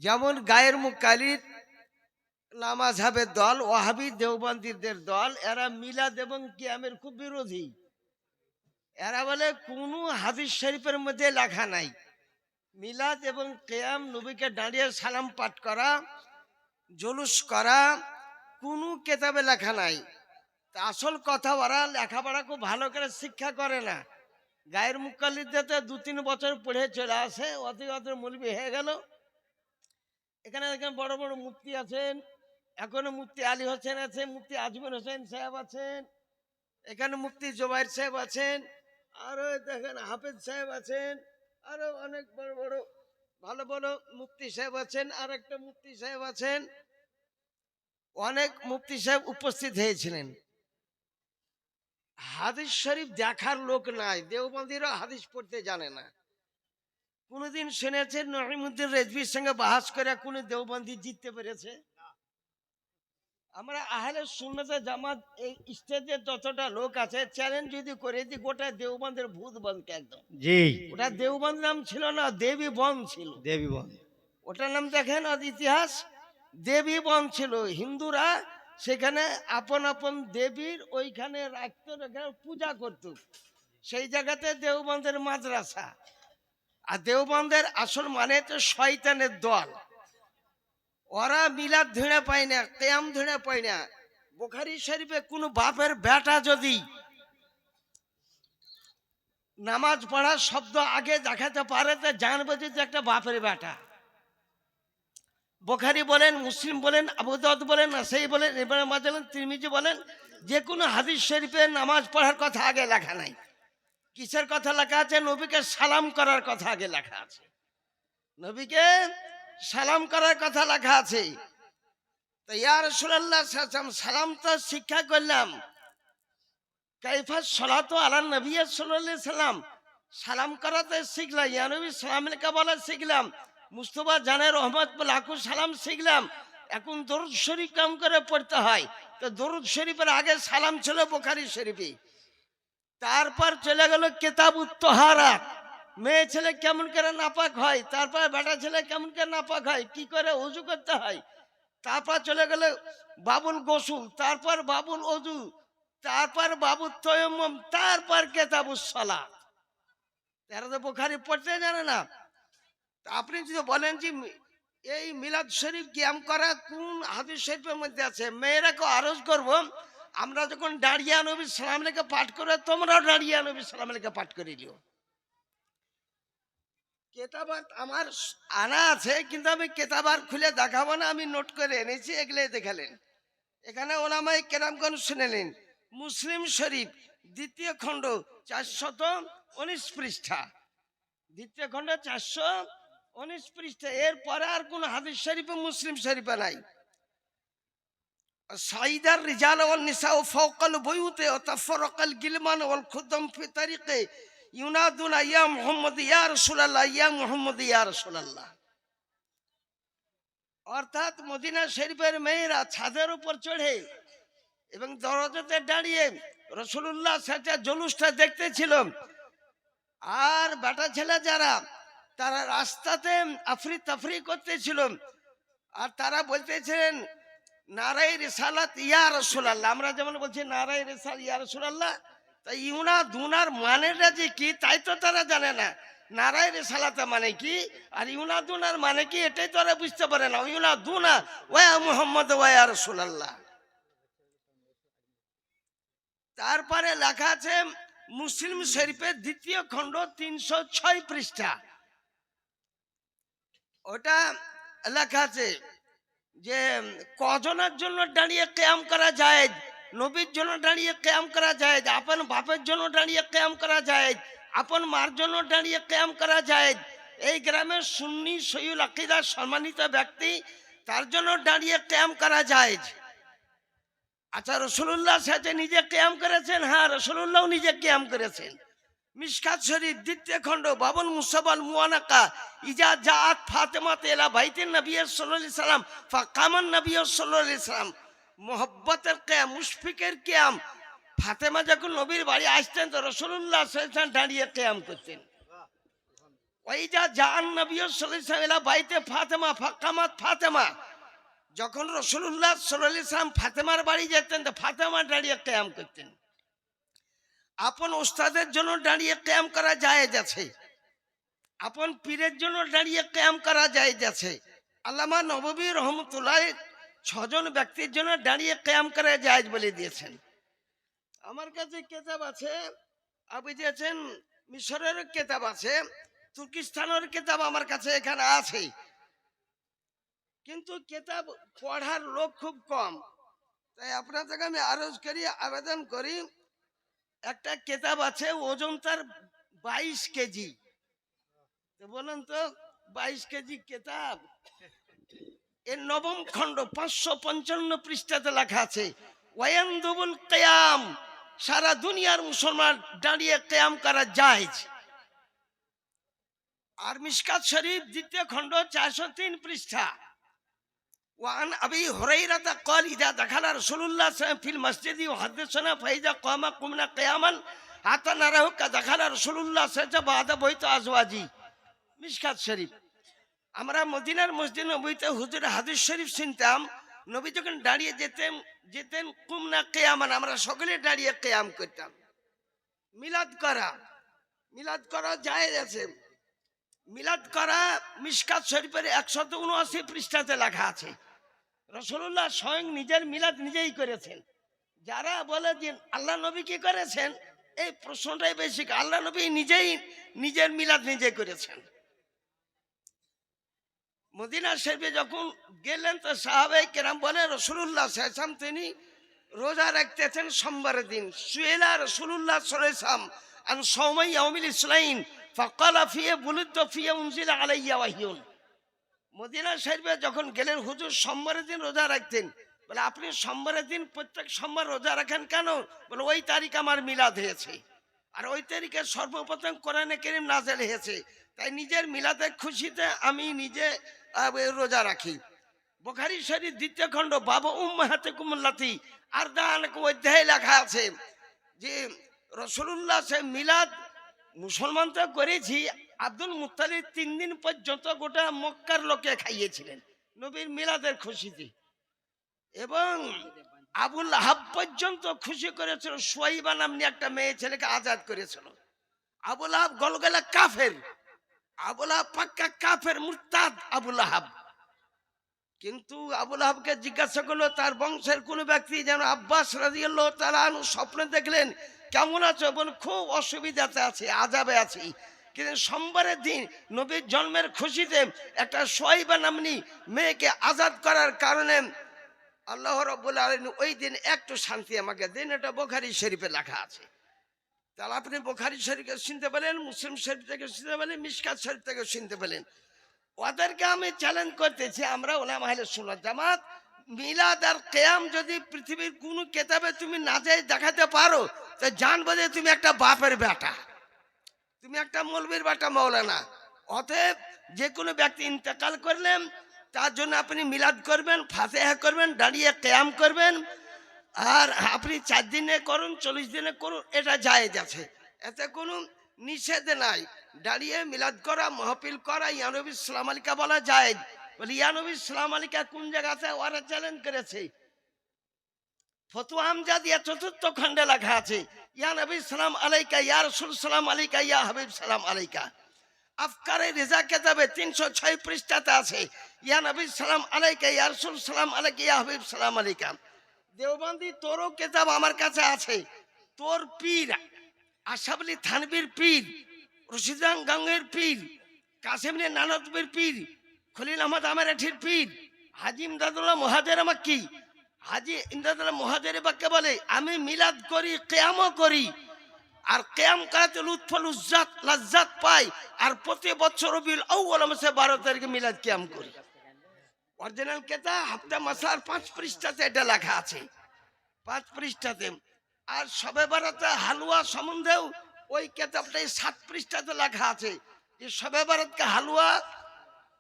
যেমন গায়ের মুকালিদ নামাজহাবের দল, ওয়াহাবি দেওবন্দিদের দল, এরা মিলাদ এবং কিয়ামের খুব বিরোধী। এরা বলে কোনো হাদিস শরীফের মধ্যে লেখা নাই মিলাদ এবং কিয়াম, নবীকে দাঁড়িয়ে সালাম পাঠ করা, জুলুস করা, কোনো কেতাবে লেখা নাই। তা আসল কথা, ওরা লেখাপড়া খুব ভালো করে শিক্ষা করে না। গায়ের মুকাল্লিদদের 2-3 বছর পড়ে চলে আসে, অত মৌলবি হয়ে গেল। এখানে দেখেন বড় বড় মুফতি আছেন, এখনো মুফতি আলী হোসেন আছেন, মুফতি আজমল হোসেন সাহেব আছেন, এখানে মুফতি জোবাইর সাহেব আছেন, আরো দেখেন হাফেজ সাহেব আছেন, আরো অনেক বড় বড় ভালো ভালো মুফতি সাহেব আছেন, আর একটা মুফতি সাহেব আছেন। অনেক মুফতি সাহেব উপস্থিত হয়েছিলেন। হাদিস শরীফ দেখার লোক নাই, দেওবন্দিরা হাদিস পড়তে জানে না। কোনদিন শুনেছেন নঈমুদ্দিন রেজভির সঙ্গে বাহাস করে কোন দেওবন্দি জিততে পেরেছে? আমরা আহলে সুন্নাতে জামাত এই স্টেজে যতটা লোক আছে, চ্যালেঞ্জ যদি করে দিই গোটা দেওবন্দের ভূত বনকে একদম। জি, ওটা দেওবন্দ নাম ছিল না, দেবী বন ছিল। দেবী বল। ওটার নাম দেখেন ইতিহাস, দেবী বন ছিল। হিন্দুরা সেখানে আপন আপন দেবীর ওইখানে রাখতো, পূজা করত। সেই জায়গাতে দেওবন্দের মাদ্রাসা। আর দেওবন্দের আসল মানে তো শয়তানের দল। ওরা মিলাদ ধরে পায় না, কিয়াম ধরে পায় না। বুখারী শরীফে কোনো বাপের বেটা যদি নামাজ পড়ার শব্দ আগে দেখাতে পারে তো জানবে যে একটা বাপের বেটা। বুখারী বলেন, মুসলিম বলেন, আবু দাউদ বলেন, নাসাই বলেন, ইবনে মাজাহ বলেন, তিরমিজি বলেন, যে কোনো হাদিস শরীফে নামাজ পড়ার কথা আগে লেখা নাই। কিসের কথা লেখা আছে? নবীকে সালাম করার কথা আগে লেখা আছে। নবীকে সালাম করার কথা লেখা আছে। তো ইয়া রাসূলুল্লাহ সালাম তো শিক্ষা করলাম, কাইফা সালাতু আলা নবী সাল্লাল্লাহু আলাইহি সাল্লাম, সালাম করাতে শিখলাম। ইয়া নবী সালাম লেখা বলা শিখলাম। মুস্তাফা জানে রহমত লাখু সালাম শিখলাম। এখন দরুদ শরীফ কাম করে পড়তে হয়। তো দরুদ শরীফের আগে সালাম ছিল বুখারী শরীফে। তারপর চলে গেল কিতাবুত তাহারাত, মেয়ে ছেলে কেমন করে নাপাক হয়, তারপর বেটা ছেলে কেমন করে নাপাক হয়, কি করে ওযু করতে হয়, তারপর চলে গেল বাবুল গোসল, তারপর বাবুল ওযু, তারপর বাবুল তায়াম্মুম, তারপর কিতাবুস সালাত। তারা তো বুখারী পড়তে জানে না। আপনি যদি বলেন যে এই মিলাদ শরীফ কিয়াম করা কোন হাদিস শরীফের মধ্যে আছে, মেয়েরাকে আরজ করব, আমরা যখন দাঁড়িয়ে নবী সালাম লেখা পাঠ করে, তোমরাও দাঁড়িয়ে নবী সালাম লেখা পাঠ করে দিও। কেতাবাত আমার আনা আছে, কিন্তু আমি কেতাবার খুলে দেখাবো না, আমি নোট করে এনেছি, এগুলো দেখালেন। এখানে ওলামায়ে কেরামগণ শুনেলেন। মুসলিম শরীফ দ্বিতীয় খণ্ড 419 পৃষ্ঠা, দ্বিতীয় খণ্ড 419 পৃষ্ঠা। এরপরে আর কোন হাদিস শরীফে মুসলিম শরীফে নাই। সাইদার রিজাল ওয়াল নিসা ফাওকাল বুয়ুতে ওয়া তাফারাকাল গিলমান ওয়াল খুদাম ফি তারিকে ইউনাদুনা ইয়া মুহাম্মদ ইয়া রাসূলুল্লাহ, ইয়া মুহাম্মদ ইয়া রাসূলুল্লাহ। অর্থাৎ মদিনা শরীফের মেয়েরা ছাদের উপর চড়ে এবং দরজাতে দাঁড়িয়ে রাসূলুল্লাহ সাথে জুলুসটা দেখতেছিল। আর বেটা ছেলে যারা, তারা রাস্তাতে আফরি তাফরি করতেছিল, আর তারা বলতেছিলেন নারায়ে রিসালাত ইয়া রাসূলুল্লাহ। আমরা যেমন বলছি নারায়ে রিসালাত ইয়া রাসূলুল্লাহ, তাই ইউনা দুনার মানেটা যে কি তাই তো তারা জানে না। নারায়ে রিসালাত মানে কি আর ইউনা দুনার মানে কি এটাই তো তারা বুঝতে পারে না। ইউনা দুনা ওয়া মুহাম্মদ ওয়া ইয়া রাসূলুল্লাহ। তারপরে লেখা আছে মুসলিম শরীফের দ্বিতীয় খণ্ড 306 পৃষ্ঠা, ওটা লেখা আছে যে কজনের জন্য দাঁড়িয়ে কিয়াম করা যায়। নবীর জন্য দাঁড়িয়ে কিয়াম করা যায়, আপন বাপের জন্য দাঁড়িয়ে কিয়াম করা যায়, আপন মার জন্য দাঁড়িয়ে কিয়াম করা যায়। এই গ্রামের সুন্নি সহিউল আকীদার সম্মানিত ব্যক্তি, তার জন্য দাঁড়িয়ে কিয়াম করা যায়। আচ্ছা, রাসূলুল্লাহ সাথে নিজে কিয়াম করেছেন? হ্যাঁ, রাসূলুল্লাহ নিজে কিয়াম করেছেন। মিশকাত শরীফ দ্বিতীয় খণ্ড বাবুল মুসাবাল মুয়ানাকা ইজা জাআত ফাতেমা ইলা বাইতিন নবী সাল্লাল্লাহু আলাইহি সাল্লাম ফাকামান নবী সাল্লাল্লাহু আলাইহি সাল্লাম, মুহাব্বতের কিয়াম, মুশফিকের কিয়াম। ফাতেমা যখন নবীর বাড়ি আসতেন তো রাসূলুল্লাহ সাল্লাল্লাহু আলাইহি সাল্লাম দাঁড়িয়ে কিয়াম করতেন। ওই যা জান নবী সাল্লাল্লাহু আলাইহি ওয়াসাল্লাম বাইতে ফাতেমা ফাকামাত ফাতেমা, যখন রাসূলুল্লাহ সাল্লাল্লাহু আলাইহি ওয়াসাল্লাম ফাতেমার বাড়ি যেতেন তো ফাতেমা দাঁড়িয়ে কিয়াম করতেন। আপন উস্তাদের জন্য দাঁড়িয়ে কিয়াম করা জায়েজ আছে, আপন পীরের জন্য দাঁড়িয়ে কিয়াম করা জায়েজ আছে। আল্লামা নববী রহমতুল্লাহ 6 জন ব্যক্তির জন্য দাঁড়িয়ে কিয়াম করা জায়েজ বলে দিয়েছেন। আমার কাছে কিতাব আছে, আপনি দিয়েছেন মিশরের কিতাব আছে, তুর্কিস্তানের কিতাব আমার কাছে এখানে আছে, কিন্তু কিতাব পড়ার লোক খুব কম। তাই আপনার থেকে আমি আরজ করি, আবেদন করি, একটা কিতাব আছে ওজন তার 22 কেজি। তো বলেন তো 22 কেজি কিতাব, এর 9ম খণ্ড 555 পৃষ্ঠাতে লেখা আছে ওয়ায়ানদুবুল কিয়াম, সারা দুনিয়ার মুসলমান দাঁড়িয়ে কিয়াম করা জায়েজ। আর মিশকাত শরীফ 2য় খণ্ড 403 পৃষ্ঠা, ওয়ান আবি হুরায়রা قال اذا دخل رسول الله صلى الله عليه وسلم في المسجد وحدثنا فاذا قام قمنا قياما حتى نراه كدخل رسول الله صلى الله عليه وسلم بعد بيت ازواجه। মিশকাত শরীফ। আমরা মদিনার মসজিদ নববীতে হুজুর হাদিস শরীফ শুনতাম, নবী যখন দাঁড়িয়ে যেতেন কুমনা কিয়ামান, আমরা সকলে দাঁড়িয়ে কিয়াম করতাম। মিলাদ করা জায়েজ আছে। মিলাদ করা মিশকাত শরীফের 179 পৃষ্ঠাতে লেখা আছে। রাসূলুল্লাহ স্বয়ং নিজের মিলাদ নিজেই করেছেন। যারা বলে যে আল্লাহ নবী কি করেছেন, এই প্রশ্নটাই বেশি। আল্লাহ নবী নিজেই নিজের মিলাদ নিজে করেছেন। মদিনা শরীফে যখন গেলেন তো সাহাবায়ে কেরাম বলে রাসূলুল্লাহ সাল্লাল্লাহু আলাইহি ওয়াসাল্লাম তিনি রোজা রাখতেছেন সোমবারের দিন। সুয়েলা রাসূলুল্লাহ সাল্লাল্লাহু আলাইহি ওয়াসাল্লাম আন সাওমি ইয়াউমিল ইসনাইন ফাকালা ফিহি বুলিদতু ফিহি উনজিলা আলাইয়া ওয়াহিয়ুন। মদিনা শরীফে যখন গেলেন হুজুর সোমবারের দিন রোজা রাখতেন। বলে আপনি সোমবারের দিন প্রত্যেক সোমবার রোজা রাখেন কেন? বলে ওই তারিখ আমার মিলাদ হয়েছে, আর ওই তারিখে সর্বপ্রথম কোরআনে কারীম নাযিল হয়েছে, তাই নিজের মিলাদের খুশিতে আমি নিজে রোজা রাখি। বুখারী শরীফ 2য় খণ্ড বাবু উম্মাহাতিকুম আল্লাতী আরদাআনকুম অধ্যায়ে লেখা আছে যে রাসূলুল্লাহ মিলাদ মুসলমান তো করেছি, আব্দুল মুত্তালিব 3 দিন পর্যন্ত গোটা মক্কার লোকে খাইয়েছিলেন নবীর মিলাদের খুশিতে, এবং আবুল আহাব পর্যন্ত খুশি করেছিল। সুয়াইবা নামনি একটা মেয়ে ছেলেকে আজাদ করেছিল। আবুল আহাব গলগলা কাফের, আবুল আহাব পাক্কা কাফের, মুরতাদ আবুল আহাব। কিন্তু আবুল আহাবকে জিজ্ঞাসা করলো তার বংশের কোন ব্যক্তি যেন আব্বাস রাদিয়াল্লাহু তাআলা আনহু স্বপ্নে দেখলেন কেমন আছো, বলে খুব অসুবিধাতে আছে, আযাবে আছি। কিন্তু সোমবারের দিন নবীর জন্মের খুশিতে একটা সুয়াইবা নামনি মেয়েকে আজাদ করার কারণে আল্লাহ রাব্বুল আলামিন ওই দিন একটু শান্তি আমাকে দিন। এটা বুখারী শরীফে লেখা আছে। তাহলে আপনি বুখারী শরীফকে শুনতে পেলেন, মুসলিম শরীফ থেকে শুনতে পেলেন, মিশকাত শরীফ থেকে শুনতে পেলেন। ওদেরকে আমি চ্যালেঞ্জ করতেছি, আমরা উলামা আহলে সুন্নাত জামাত মিলাদ আর কিয়াম যদি পৃথিবীর কোন কিতাবে তুমি না যাই দেখাতে পারো, তো জানবো যে তুমি একটা বাপের বেটা, তুমি একটা মৌলবীর বেটা, মাওলানা। অতএব যে কোনো ব্যক্তি ইন্তেকাল করলেন তার জন্য আপনি মিলাদ করবেন, ফাতিহা করবেন, দাঁড়িয়ে কিয়াম করবেন। আর আপনি 4 দিনে করুন, 40 দিনে করুন, এটা জায়েজ আছে, এতে কোনো নিষেধ নাই। দাঁড়িয়ে মিলাদ করা, মাহফিল করা, ইয়া নবী সালাম আলাইকা বলা জায়েজ। বলে ইয়া নবী সালাম আলাইকা কোন জায়গাতে ওরা চ্যালেঞ্জ করেছে? ফতোয়া আমজাদিয়া 4র্থ খণ্ডে লেখা আছে ইয়া নবী সালাম আলাইকা, ইয়া রাসূল সালাম আলাইকা, ইয়া হাবিব সালাম আলাইকা। আফকারে রেজা কিতাবে 306 পৃষ্ঠাতে আছে ইয়া নবী সালাম আলাইকা, ইয়া রাসূল সালাম আলাইকা, ইয়া হাবিব সালাম আলাইকা। দেওবন্দি তোরও কিতাব আমার কাছে আছে। তোর পীর আশরাফ থানভীর পীর, রশিদান গাঙ্গের পীর, কাসেম নানতবীর পীর, খলিল আহমদ আমেরাঠির পীর, হাজি ইমদাদুল্লাহ মুহাজির মাক্কি, হাজি ইমদাদুল্লাহ মুহাজির বাক্যে বলে আমি মিলাদ করি, কিয়ামও করি, আর কিয়াম করাতে লুৎফুল লাজ্জাত পাই, আর প্রতি বছর রবিউল আউয়াল মাসে 12 তারিখে মিলাদ কিয়াম করি। অরিজিনাল কিতাব হাফতা মাসার 5 পৃষ্ঠাতে এটা লেখা আছে, 5 পৃষ্ঠাতে। আর শবে বরাতে হালুয়া সম্বন্ধেও ওই কিতাবটাই 7 পৃষ্ঠাতে লেখা আছে যে শবে বরাতকে হালুয়া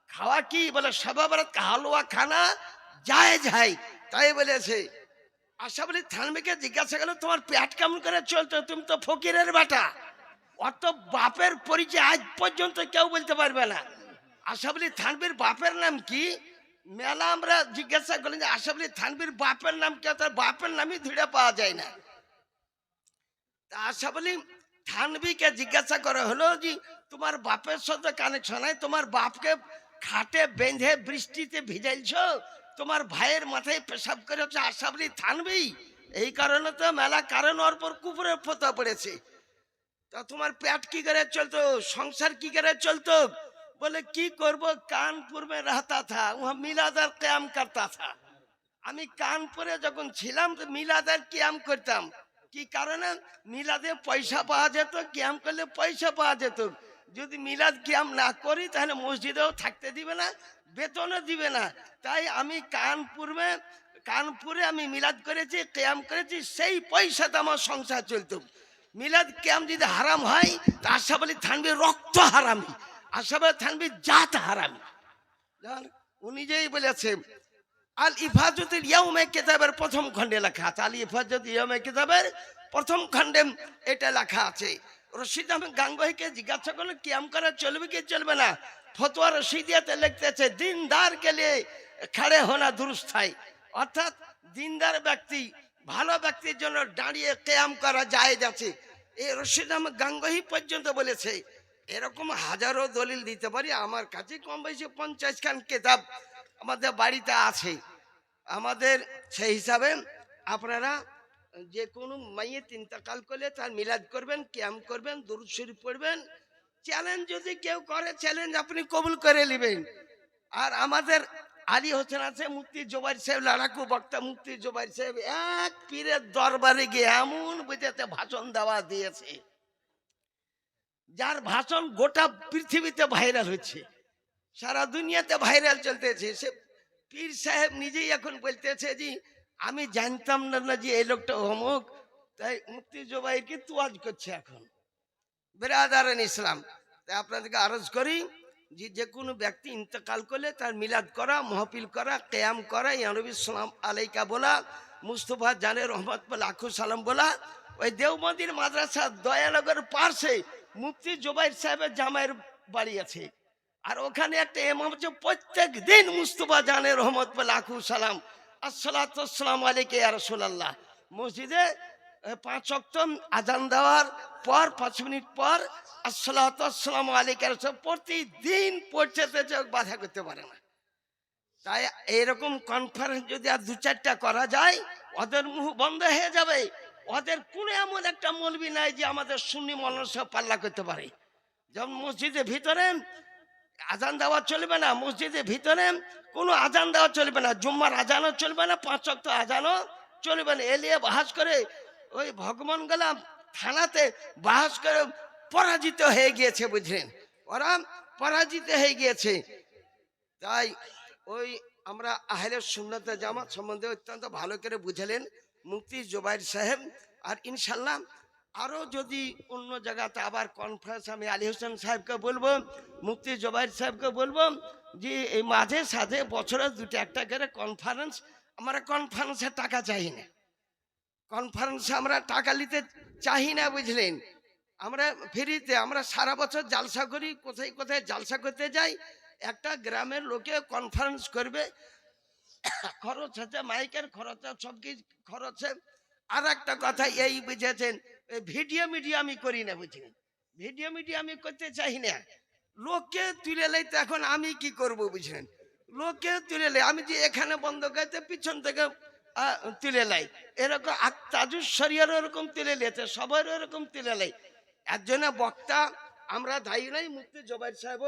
খাওয়া কি, বলে শবে বরাতকে হালুয়া খানা জায়েজ है। তাই বলেছে আশরাফ থানভীকে জিজ্ঞাসা করলো তোমার পেট কেমন করে চলতো, তুমি তো ফকিরের বেটা, অত বাপের পরিচয় আজ পর্যন্ত কেউ বলতে পারবে না। আশরাফ আলী থানভীর বাপের নাম কি? মেলা আমরা জিজ্ঞাসা করলেন যে আশরাফ আলী থানভীর বাপের নাম কি, তার বাপের নামই ধরে পাওয়া যায় না। আশরাফ আলী থানভীকে জিজ্ঞাসা করা হলো যে তোমার বাপের সাথে কানেকশন নাই, তোমার বাপকে খাটে বেঁধে বৃষ্টিতে ভিজাইছ, তোমার ভাইয়ের মাথায় পেশাব করেছে আশরাফ আলী থানভী, এই কারণে তো মেলা কারণ ওর পর কুপুরের ফতোয়া পড়েছে। তা তোমার পেট কি করে চলতো, সংসার কি করে চলতো? बोले की करबो, कानपुर में रहता था, वहाँ मिलादार क्याम करता था। আমি কানপুরে যখন ছিলাম তো মিলাদের ক্যাম্প করতাম। কি কারণে? মিলাদে পয়সা পাওয়া যেত, ক্যাম্প করলে পয়সা পাওয়া যেত। যদি মিলাদ ক্যাম্প না করি তাহলে মসজিদেও থাকতে দিবে না, বেতনও দিবে না। তাই আমি কানপুরে আমি মিলাদ করেছি, ক্যাম্প করেছি, সেই পয়সাতে আমার সংসার চলতো। মিলাদ ক্যাম্প যদি হারাম হয় তা আশরাফ আলী থানভীর রক্ত হারামি, আশরাফ আলী থানভীর জাত হারামি। উনি যেই বলেছে আল ইফাজতুল ইয়াউমে কিতাবের প্রথম খণ্ডে লেখা আছে, আল ইফাজতুল ইয়াউমে কিতাবের প্রথম খণ্ডে এটা লেখা আছে। রশিদ আহমেদ গাঙ্গুহিকে জিজ্ঞাসা করলো কিয়াম করা চলবে কি চলবে না? ফতোয়া রশিদিয়াতে লিখতেছে দিনদার কে লিয়ে খড়ে হোনা দুরুস্ত है, অর্থাৎ দিনদার ব্যক্তি ভালো ব্যক্তির জন্য দাঁড়িয়ে কিয়াম করা জায়েজ আছে। এই রশিদ আহমেদ গাঙ্গুহি পর্যন্ত বলেছে। এরকম হাজারো দলিল দিতে পারি, আমার কাছে কম বেশি 50 খান কিতাব আমাদের বাড়িতে আছে। আমাদের সেই হিসাবে আপনারা যে কোনো মাইয়েত ইন্তেকাল করলে তার মিলাদ করবেন, কিয়াম করবেন, দুরূদ শরীফ পড়বেন। চ্যালেঞ্জ যদি কেউ করে চ্যালেঞ্জ আপনি কবুল করে নেবেন। আর আমাদের আলী হোসেন আছে, মুফতি জুবাইর সাহেব, লড়াকু বক্তা মুফতি জুবাইর সাহেব, এক পীরের দরবারে গিয়ে এমন বুঝাতে ভাষণ দেওয়া দিয়েছে, যার ভাষণ গোটা পৃথিবীতে ভাইরাল হচ্ছে, সারা দুনিয়াতে ভাইরাল চলতেছে। সে পীর সাহেব নিজেই এখন বলতেছে যে আমি জানতাম না যে এই লোকটা অমুক, তাই মুফতি জুবাইরকে তোয়াজ করছে এখন। বেরাদারান ইসলাম, তাই আপনাদেরকে আরজ করি যে যে কোনো ব্যক্তি ইন্তেকাল করলে তার মিলাদ করা, মাহফিল করা, কিয়াম করা, ইয়া নবী সালাম আলাইকা বলা, মুস্তফা জানের রহমত বলা, লাখো সালাম বলা। ওই দেওবন্দির মাদ্রাসা দয়ানগর পাশে মুফতি জুবাইর সাহেবের জামাইয়ের বাড়ি আছে, আর ওখানে একটা ইমাম হচ্ছে প্রত্যেক দিন মুস্তফা জানের রহমত বলা, লাখো সালাম আসসালাতু ওয়াসসালামু আলাইকা ইয়া রাসূলুল্লাহ মসজিদে 5 ওয়াক্ত আজান দেওয়ার পর 5 মিনিট পর আসসালাতু ওয়াসসালামু আলাইকা রাসূল প্রতিদিন পড়তে চোখ বাধা করতে পারে না। তাই এরকম কনফারেন্স যদি আর 2-4টা করা যায় ওদের মুখ বন্ধ হয়ে যাবে। ওদের কোনো এমন একটা মৌলবি নাই যে আমাদের সুন্নি মৌলানার সাথে পাল্লা করতে পারে। যেমন মসজিদের ভিতরে আজান দেওয়া চলবে না, মসজিদের ভিতরে কোনো আজান দেওয়া চলবে না, জুম্মার আজানও চলবে না, 5 ওয়াক্ত আজানও চলবে না। এলিয়ে বাহাস করে ওই ভগবান গোলাম থানাতে বাহাস করে পরাজিত হয়ে গিয়েছে, বুঝলেন, ওরা পরাজিত হয়ে গিয়েছে। তাই ওই আমরা আহলে সুন্নাত জামাত সম্বন্ধে অত্যন্ত ভালো করে বুঝালেন মুফতি জুবাইর সাহেব। আর ইনশাল্লাহ আরও যদি অন্য জায়গাতে আবার কনফারেন্স আমি আলী হোসেন সাহেবকে বলবো, মুফতি জুবাইর সাহেবকে বলবো যে এই মাঝে সাঝে বছরে 2-1টা করে কনফারেন্স, আমরা কনফারেন্সে টাকা চাই না, কনফারেন্সে আমরা টাকা নিতে চাই না, বুঝলেন। আমরা ফ্রিতে, আমরা সারা বছর জালসা করি, কোথায় কোথায় জালসা করতে যাই। একটা গ্রামের লোকে কনফারেন্স করবে, খরচ আছে, মাইকের খরচ আছে, সব কিছু খরচ আছে। আর একটা কথা এই বুঝেছেন, ভিডিও মিডিয়া আমি করি না, বুঝলেন, ভিডিও মিডিয়া আমি করতে চাই না। লোককে তুলে লাই তো এখন আমি কি করব, বুঝলেন, লোককে তুলে লাই, আমি যে এখানে বন্ধ করতে পিছন থেকে তুলে লাই, এরকম তাজুস শরিয়ার এরকম তুলে লেছে, সবার এরকম তুলে লাই। একজনে বক্তা আমরা দায়ী নাই, মুফতি জুবাইর সাহেব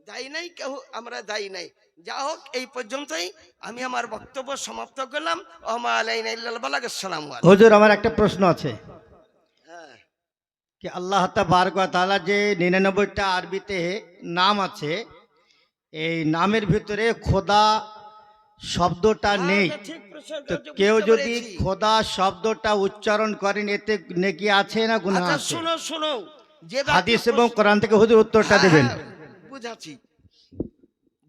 দায়ী নাই, কেউ আমরা দায়ী নাই। যা হোক, এই পর্যন্তই আমি আমার বক্তব্য সমাপ্ত করলাম। ওমা আলাইনা ইল্লাল বালাগ। আসসালামু আলাইকুম। হুজুর, আমার একটা প্রশ্ন আছে कि আল্লাহ তাবারক ওয়া তাআলা যে 99টা আরবিতে নাম আছে, এই নামের ভিতরে খোদা শব্দটা নেই, তো কেউ যদি খোদা শব্দটা উচ্চারণ করেন এতে নেকি আছে না গুনাহ আছে? শুনো শুনো, যে হাদিস এবং কোরআন থেকে হুজুর উত্তরটা দেবেন। বুঝাচ্ছি।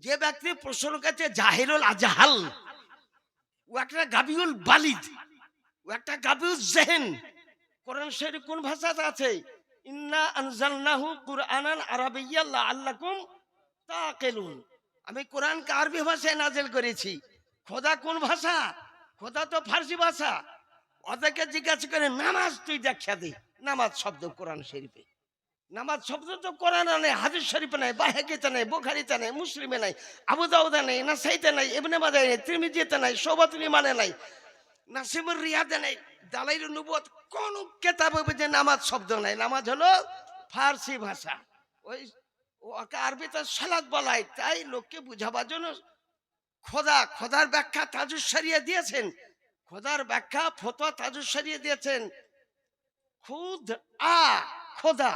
যে ব্যক্তি প্রশ্ন করছে জাহিরুল আজহাল, ও একটা গাবিউল বালিদ, ও একটা গাবিউল জেহেন। কোরআন শরীফ কোন ভাষাতে আছে? ইন্না আনজালনাহু কুরআনান আরাবিয়্যান লাআল্লাকুম তাকিলুন। আমি কোরআনকে আরবি ভাষায় নাজিল করেছি। খোদা কোন ভাষা? খোদা তো ফার্সি ভাষা। ওদেরকে জিজ্ঞাসা করে নামাজ তুই দেখা দে, নামাজ শব্দ কোরআন শরীফে। নামাজ শব্দ তো কোরআনে নেই, হাদিস শরীফে নাই, বাহেকিতে নাই, বুখারীতে নাই, মুসলিমে নাই, আবু দাউদে নাই, নাসাইতে নাই, ইবনে মাজাহে নাই, তিরমিজিতে নাই, শোবাতুল ইমানে নাই, নাসিমুর রিয়াদে নাই, দালাইলুন নবুওয়াত কোন কিতাবে যে নামাজ শব্দ নাই। নামাজ হলো ফার্সি ভাষা। ওই ওকে আরবিতে সালাত বলা হয়। তাই লোককে বুঝাবার জন্য খোদার ব্যাখ্যা তাজুস শরিয়া দিয়েছেন। খোদার ব্যাখ্যা ফতোয়া তাজুস শরিয়া দিয়েছেন। খুদ খোদা,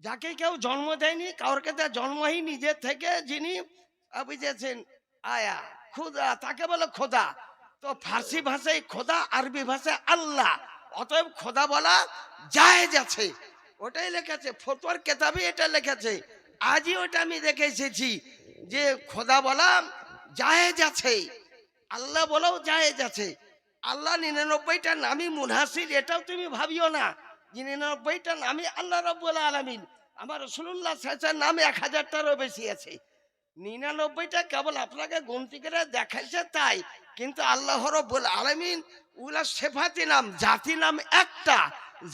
যাকে কেউ জন্ম দেয়নি, কাউকে তার জন্মই নিজে থেকে যিনি বুঝেছেন আয়া খুদা, তাকে বলে খোদা। তো ফার্সি ভাষায় খোদা, আরবি ভাষায় আল্লাহ। অতএব খোদা বলা জায়েজ আছে। ওটাই লেখেছে ফতোয়ার কেতাবে, এটা লেখেছে। আজই ওটা আমি দেখে এসেছি যে খোদা বলা জায়েজ আছে, আল্লাহ বলাও জায়েজ আছে। আল্লাহ 99টা নামই মুনহাসির, এটাও তুমি ভাবিও না। 99টা নামই আল্লাহ রাব্বুল আলামিন। আমার রাসূলুল্লাহ সাল্লাল্লাহু আলাইহি ওয়াসাল্লাম নামে 1000টারও বেশি আছে। 99টা কেবল আপনাকে গণতি করে দেখাইছে তাই। কিন্তু আল্লাহ রাব্বুল আলামিন ওগুলা সিফাতি নাম, জাতি নাম একটা,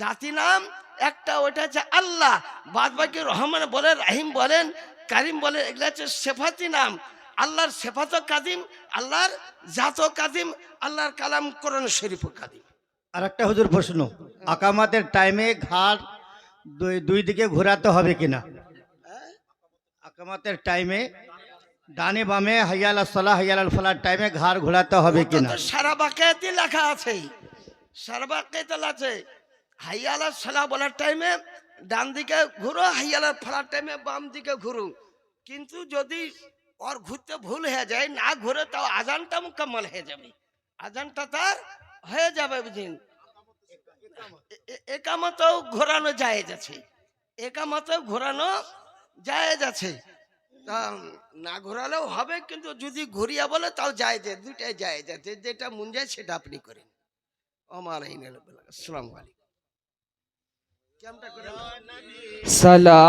জাতি নাম একটা, ওটা হচ্ছে আল্লাহ। বাদ বাকি রহমান বলেন, রাহিম বলেন, কারিম বলেন, এগুলা হচ্ছে সিফাতি নাম। আল্লাহর সিফাত কাদিম, আল্লাহর জাত কাদিম, আল্লাহর কালাম কোরআন শরীফ কাদিম। আর একটা হুজুর প্রশ্ন, আকামাতের টাইমে ঘাড় দুই দিকে ঘোরাতে হবে কিনা? আকামাতের টাইমে ডানে বামে হাইয়াল সালাহ হাইয়াল ফালার টাইমে ঘাড় ঘোরাতে হবে কিনা? তো সারা বাকায়াতে লেখা আছে, সারা বাকায়াতে আছে। হাইয়াল সালাহ বলার টাইমে ডান দিকে ঘুরো, হাইয়াল ফালার টাইমে বাম দিকে ঘুরো। কিন্তু যদি ওর ঘুরতে ভুল হয়ে যায়, না ঘুরে, তাও আজানটা মুকাম্মল হয়ে যাবে, আজানটা তার হয়ে যাবে। বুঝলেন, একামতেও ঘোরানো জায়েজ আছে, একামতেও ঘোরানো জায়েজ আছে। তা না ঘোরালেও হবে, কিন্তু যদি ঘুরিয়া বলে তাও জায়েজ, দুইটাই জায়েজ আছে। যেটা মন যায় সেটা আপনি করেন। আমার আসসালামু আলাইকুম। কেমনটা করে সালাম।